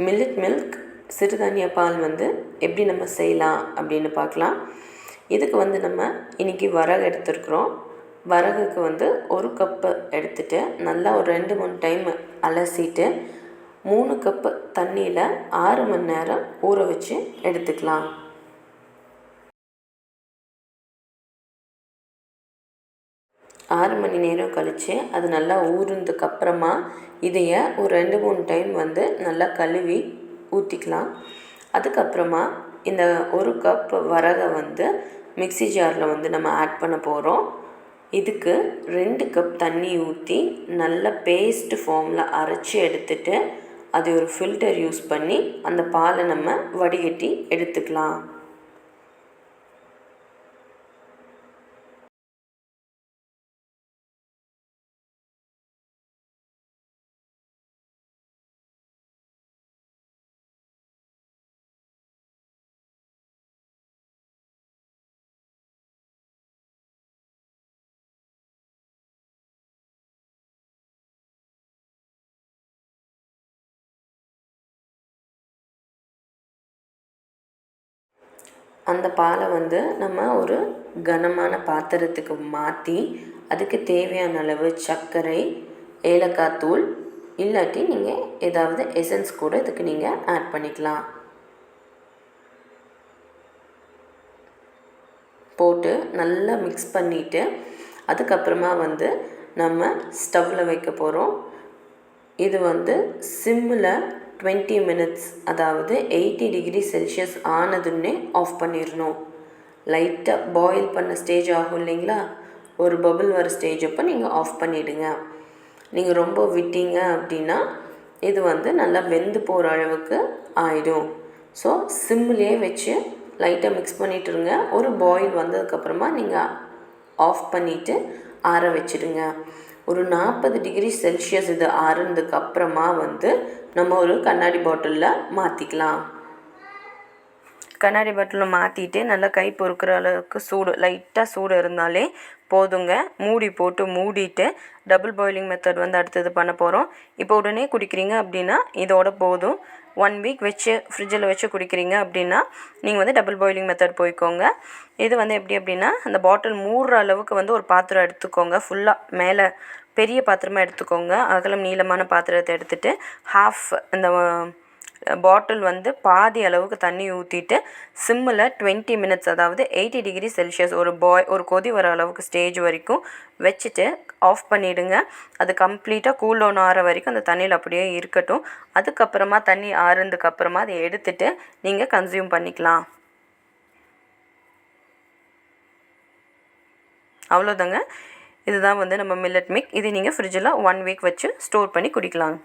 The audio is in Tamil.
மில்லட் மில்க் சிறுதானிய பால் வந்து எப்படி நம்ம செய்யலாம் அப்படின்னு பார்க்கலாம். இதுக்கு வந்து நம்ம இன்றைக்கி வரகு எடுத்துருக்குறோம். வரகுக்கு வந்து 1 கப்பு எடுத்துகிட்டு நல்லா ஒரு 2-3 டைம் அலசிட்டு 3 கப்பு தண்ணியில் 6 மணி நேரம் ஊற வச்சு எடுத்துக்கலாம். ஆறு மணி நேரம் கழித்து அது நல்லா ஊறுனதுக்கப்புறமா இதையை ஒரு 2-3 டைம் வந்து நல்லா கழுவி ஊற்றிக்கலாம். அதுக்கப்புறமா இந்த 1 கப் வரகை வந்து மிக்ஸி ஜாரில் வந்து நம்ம ஆட் பண்ண போகிறோம். இதுக்கு 2 கப் தண்ணி ஊற்றி நல்ல பேஸ்ட் ஃபார்மில் அரைச்சி எடுத்துட்டு அது ஒரு ஃபில்டர் யூஸ் பண்ணி அந்த பாலை நம்ம வடிகட்டி எடுத்துக்கலாம். அந்த பாலை வந்து நம்ம ஒரு கனமான பாத்திரத்துக்கு மாற்றி அதுக்கு தேவையான அளவு சர்க்கரை, ஏலக்காய் தூள் இல்லாட்டி நீங்கள் ஏதாவது எசன்ஸ் கூட இதுக்கு நீங்கள் ஆட் பண்ணிக்கலாம். போட்டு நல்லா மிக்ஸ் பண்ணிவிட்டு அதுக்கப்புறமா வந்து நம்ம ஸ்டவ்வில் வைக்க போகிறோம். இது வந்து சிம்மில் 20 மினிட்ஸ், அதாவது 80 டிகிரி செல்சியஸ் ஆனதுன்னே ஆஃப் பண்ணிடணும். லைட்டாக பாயில் பண்ண ஸ்டேஜ் ஆகும் இல்லைங்களா, ஒரு பபுள் வர ஸ்டேஜ் அப்போ நீங்கள் ஆஃப் பண்ணிவிடுங்க. நீங்கள் ரொம்ப விட்டீங்க அப்படின்னா இது வந்து நல்லா வெந்து போகிற அளவுக்கு ஆகிடும். ஸோ சிம்மிலே வச்சு லைட்டாக மிக்ஸ் பண்ணிட்டுருங்க. ஒரு பாயில் வந்ததுக்கப்புறமா நீங்கள் ஆஃப் பண்ணிவிட்டு ஆற வச்சுடுங்க. ஒரு 40 டிகிரி செல்சியஸ் இது ஆறுனதுக்கப்புறமா வந்து நம்ம ஒரு கண்ணாடி பாட்டிலில் மாற்றிக்கலாம். கண்ணாடி பாட்டிலில் மாற்றிட்டு நல்லா கை பொறுக்கிற அளவுக்கு சூடு, லைட்டாக சூடு இருந்தாலே போதுங்க. மூடி போட்டு மூடிட்டு டபுள் பாயிலிங் மெத்தட் வந்து அடுத்தது பண்ண போகிறோம். இப்போ உடனே குடிக்கிறீங்க அப்படின்னா இதோட போதும். 1 வீக் வச்சு ஃப்ரிட்ஜில் வச்சு குடிக்கிறீங்க அப்படின்னா நீங்கள் வந்து டபுள் பாயிலிங் மெத்தட் போய்க்கோங்க. இது வந்து எப்படி அப்படின்னா அந்த பாட்டில் மூடுற அளவுக்கு வந்து ஒரு பாத்திரம் எடுத்துக்கோங்க. ஃபுல்லாக மேலே பெரிய பாத்திரமாக எடுத்துக்கோங்க. அகலம் நீளமான பாத்திரத்தை எடுத்துகிட்டு இந்த பாட்டில் வந்து பாதி அளவுக்கு தண்ணி ஊற்றிட்டு சிம்மில் 20 மினிட்ஸ், அதாவது 80 டிகிரி செல்சியஸ் ஒரு கொதி வர அளவுக்கு ஸ்டேஜ் வரைக்கும் வச்சுட்டு ஆஃப் பண்ணிவிடுங்க. அது கம்ப்ளீட்டாக கூல் டவுன் ஆகிற வரைக்கும் அந்த தண்ணியில் அப்படியே இருக்கட்டும். அதுக்கப்புறமா தண்ணி ஆறுனதுக்கப்புறமா அதை எடுத்துகிட்டு நீங்கள் கன்சியூம் பண்ணிக்கலாம். அவ்வளோதாங்க. இதுதான் வந்து நம்ம மில்லட் மில்க். இது நீங்கள் ஃப்ரிட்ஜில் 1 வீக் வச்சு ஸ்டோர் பண்ணி குடிக்கலாம்.